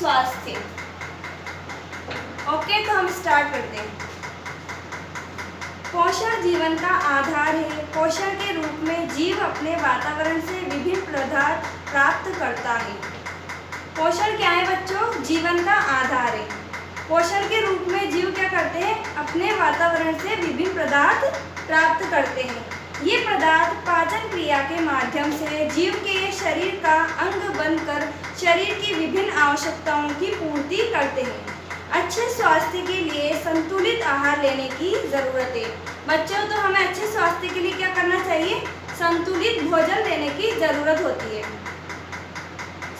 स्वास्थ्य। ओके, तो हम स्टार्ट करते हैं। पोषण जीवन का आधार है। पोषण के रूप में जीव अपने वातावरण से विभिन्न पदार्थ प्राप्त करता है। पोषण क्या है बच्चों? जीवन का आधार है। पोषण के रूप में जीव क्या करते हैं? अपने वातावरण से विभिन्न पदार्थ प्राप्त करते हैं। ये पदार्थ पाचन क्रिया के माध्यम से जीव के शरीर का अंग बनकर शरीर की विभिन्न आवश्यकताओं की पूर्ति करते हैं। अच्छे स्वास्थ्य के लिए संतुलित आहार लेने की ज़रूरत है। बच्चों, तो हमें अच्छे स्वास्थ्य के लिए क्या करना चाहिए? संतुलित भोजन लेने की ज़रूरत होती है।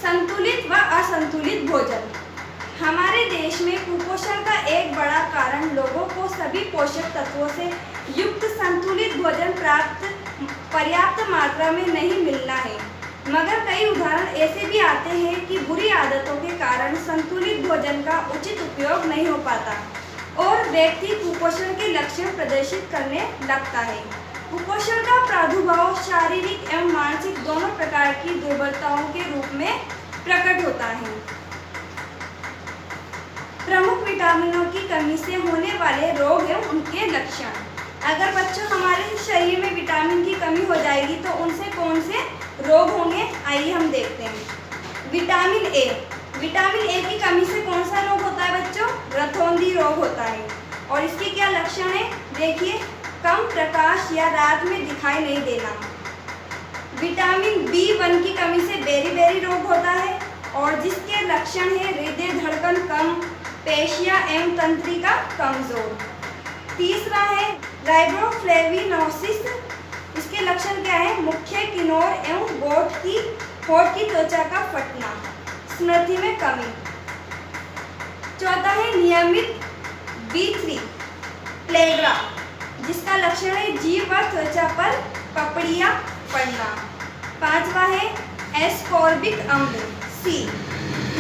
संतुलित व असंतुलित भोजन। हमारे देश में कुपोषण का एक बड़ा कारण लोगों को सभी पोषक तत्वों से युक्त संतुलित भोजन पर्याप्त मात्रा में नहीं मिलना है। मगर कई उदाहरण ऐसे भी आते हैं कि बुरी आदतों के कारण संतुलित भोजन का उचित उपयोग नहीं हो पाता और व्यक्ति कुपोषण के लक्षण प्रदर्शित करने लगता है। कुपोषण का प्रादुर्भाव शारीरिक एवं मानसिक दोनों प्रकार की दुर्बलताओं के रूप में प्रकट होता है। प्रमुख विटामिनों की कमी से होने वाले रोग एवं उनके लक्षण। अगर बच्चों हमारे शरीर में विटामिन की कमी हो जाएगी तो उनसे कौन से रोग होंगे? आइए हम देखते हैं। Vitamin A. विटामिन ए की कमी से कौन सा रोग होता है बच्चों? रतौंधी रोग होता है। और इसके क्या लक्षण है? देखिए, कम प्रकाश या रात में दिखाई नहीं देना। विटामिन B1 की कमी से बेरी रोग होता है और जिसके लक्षण है हृदय धड़कन कम, पेशियां एवं तंत्रिका कमजोर। तीसरा है राइबोफ्लेविनोसिस। इसके लक्षण क्या है? मुख्य किनोर एवं होठ की त्वचा का फटना, स्मृति में कमी। चौथा है नियमित B3 प्लेग्रा, जिसका लक्षण है जीभ व त्वचा पर पपड़ियाँ पड़ना। पांचवा है एस्कॉर्बिक अम्ल C।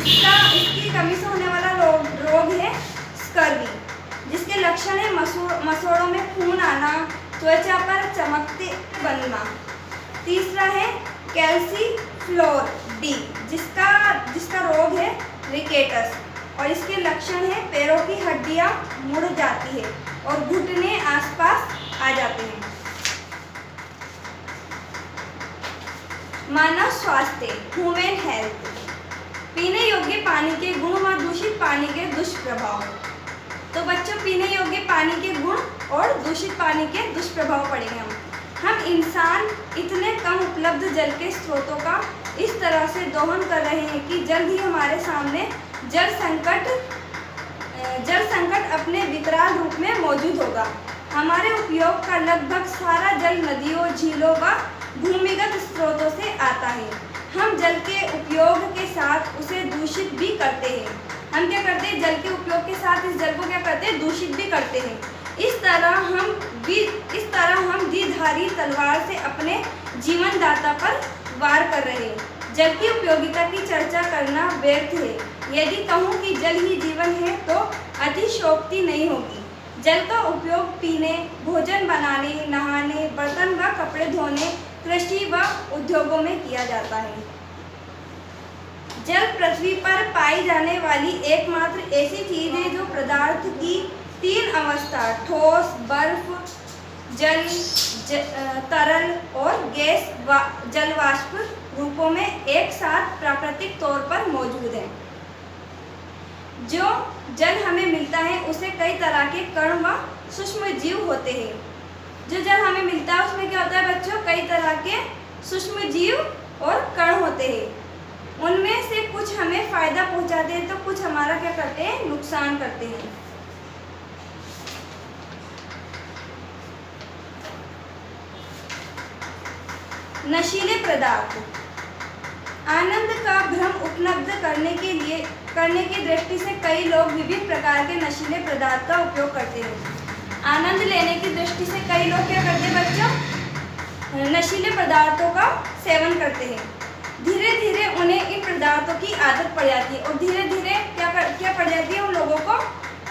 इसकी कमी से होने वाला रोग है स्कर्वी, जिसके लक्षण है मसोड़ों में खून आना, त्वचा पर चमकते बनना। तीसरा है कैल्सीफ्लोर D, जिसका रोग है रिकेटस और इसके लक्षण है पैरों की हड्डियां मुड़ जाती है और घुटने आसपास आ जाते हैं। मानव स्वास्थ्य, ह्यूमन हेल्थ। पीने योग्य पानी के गुण व दूषित पानी के दुष्प्रभाव। तो बच्चों, पीने योग्य पानी के गुण और दूषित पानी के दुष्प्रभाव पढ़ेंगे हम इंसान इतने कम उपलब्ध जल के स्रोतों का इस तरह से दोहन कर रहे हैं कि जल्द ही हमारे सामने जल संकट अपने विकराल रूप में मौजूद होगा। हमारे उपयोग का लगभग सारा जल नदियों, झीलों व भूमिगत स्रोतों से आता है। हम जल के उपयोग के साथ उसे दूषित भी करते हैं। हम क्या करते हैं? जल के उपयोग के साथ इस जल को क्या करते हैं? दूषित भी करते हैं। इस तरह हम द्विधारी तलवार से अपने जीवनदाता पर वार कर रहे हैं। जल की उपयोगिता की चर्चा करना व्यर्थ है। यदि कहूँ कि जल ही जीवन है तो अतिशयोक्ति नहीं होगी। जल का उपयोग पीने, भोजन बनाने, नहाने, बर्तन व कपड़े धोने, कृषि व उद्योगों में किया जाता है। जल पृथ्वी पर पाई जाने वाली एकमात्र ऐसी चीज है जो पदार्थ की तीन अवस्था ठोस, बर्फ, जल, तरल और गैस जलवाष्प रूपों में एक साथ प्राकृतिक तौर पर मौजूद है। जो जल हमें मिलता है उसे कई तरह के कण व सूक्ष्म जीव होते हैं। जो जल हमें मिलता है उसमें क्या होता है बच्चों? कई तरह के सूक्ष्म जीव और कण होते हैं। उनमें से कुछ हमें फायदा पहुंचाते हैं तो कुछ हमारा क्या करते हैं? नुकसान करते हैं। नशीले पदार्थ। आनंद का भ्रम उपलब्ध करने की दृष्टि से कई लोग विभिन्न प्रकार के नशीले पदार्थ का उपयोग करते हैं। आनंद लेने की दृष्टि से कई लोग क्या करते हैं बच्चों? नशीले पदार्थों का सेवन करते हैं। धीरे धीरे उन्हें इन पदार्थों की आदत पड़ जाती है और धीरे धीरे क्या पड़ जाती है? उन लोगों को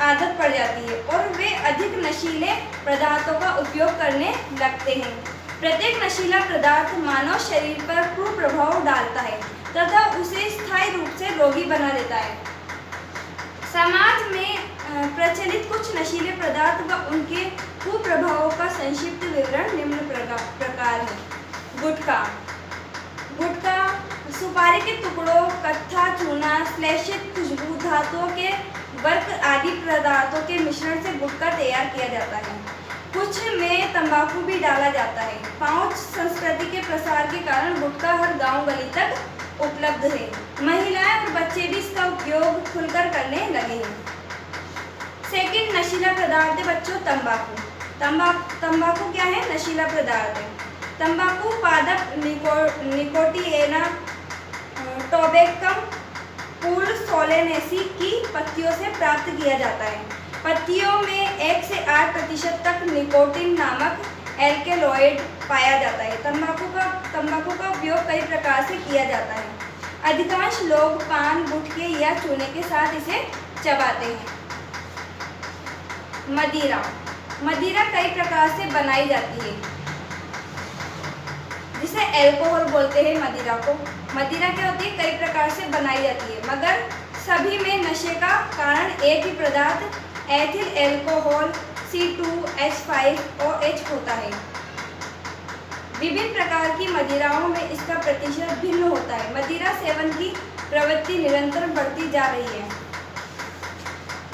आदत पड़ जाती है और वे अधिक नशीले पदार्थों का उपयोग करने लगते हैं। प्रत्येक नशीला पदार्थ मानव शरीर पर कुप्रभाव डालता है तथा उसे स्थायी रूप से रोगी बना देता है। समाज में प्रचलित कुछ नशीले पदार्थ व उनके कुप्रभावों का संक्षिप्त विवरण निम्न प्रकार है। गुटखा। गुटखा सुपारी के टुकड़ों, कत्था, चूना, श्लेषित खुशबू धातुओं के वर्क आदि पदार्थों के मिश्रण से गुटखा तैयार किया जाता है। कुछ में तंबाकू भी डाला जाता है। पाउच संस्कृति के प्रसार के कारण गुटखा हर गांव गली तक उपलब्ध है। महिलाएं और बच्चे भी इसका उपयोग खुलकर करने लगे हैं। सेकंड नशीला पदार्थ है बच्चों तंबाकू। तंबाकू क्या है? नशीला पदार्थ है। तंबाकू पादप निकोटिएना टोबैकम पुलसोलेनेसी की पत्तियों से प्राप्त किया जाता है। पत्तियों में 1 से 8% तक निकोटिन नामक एल्केलॉइड पाया जाता है। तंबाकू का उपयोग कई प्रकार से किया जाता है। अधिकांश लोग पान, गुटखे या चूने के साथ इसे चबाते हैं। मदिरा। मदिरा कई प्रकार से बनाई जाती है, जिसे अल्कोहल बोलते हैं मदिरा को। मदिरा क्या होती है? कई प्रकार से बनाई जाती है, मगर सभी में नशे का कारण एक ही पदार्थ एथिल अल्कोहल C2H5OH होता है। विभिन्न प्रकार की मदिराओं में इसका प्रतिशत भिन्न होता है। मदिरा सेवन की प्रवृत्ति निरंतर बढ़ती जा रही है।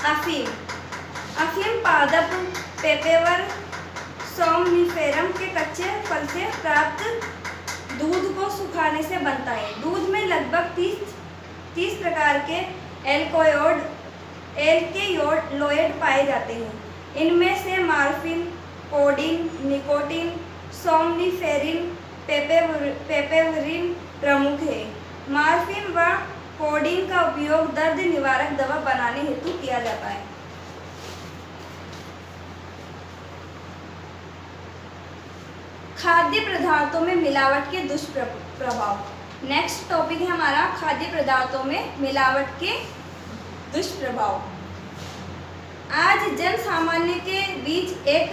अफीम। अफीम पादप पेपेवर सोमनिफेरम के कच्चे फल से प्राप्त दूध को सुखाने से बनता है। दूध में लगभग 30 प्रकार के एल्केलॉइड पाए जाते हैं। इनमें से मार्फिन, कोडीन, निकोटीन, सोमनिफेरिन, पेपेवरिन प्रमुख है। मार्फिन व कोडीन का उपयोग दर्द निवारक दवा बनाने हेतु किया जाता है। खाद्य पदार्थों में मिलावट के दुष्प्रभाव। नेक्स्ट टॉपिक है हमारा खाद्य पदार्थों में मिलावट के दुष्प्रभाव। आज जन सामान्य के बीच एक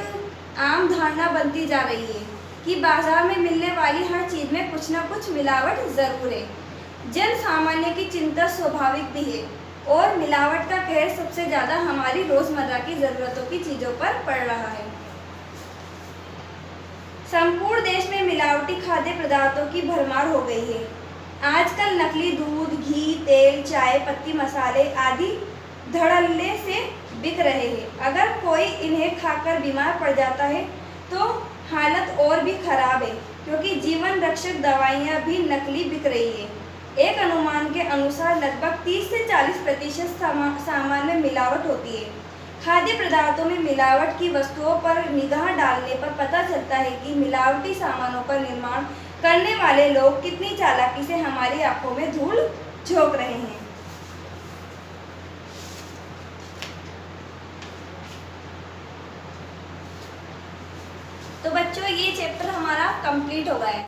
आम धारणा बनती जा रही है कि बाजार में मिलने वाली हर चीज में कुछ न कुछ मिलावट जरूर है। जन सामान्य की चिंता स्वाभाविक भी है और मिलावट का कहर सबसे ज्यादा हमारी रोजमर्रा की जरूरतों की चीजों पर पड़ रहा है। संपूर्ण देश में मिलावटी खाद्य पदार्थों की भरमार हो गई है। आजकल नकली दूध, घी, तेल, चाय पत्ती, मसाले आदि धड़ल्ले से बिक रहे हैं। अगर कोई इन्हें खाकर बीमार पड़ जाता है तो हालत और भी खराब है, क्योंकि जीवन रक्षक दवाइयाँ भी नकली बिक रही है। एक अनुमान के अनुसार लगभग 30 से 40% सामान में मिलावट होती है। खाद्य पदार्थों में मिलावट की वस्तुओं पर निगाह डालने पर पता चलता है कि मिलावटी सामानों का निर्माण करने वाले लोग कितनी चालाकी से हमारी आंखों में धूल झोंक रहे हैं। तो बच्चों, ये चैप्टर हमारा कंप्लीट हो गया है।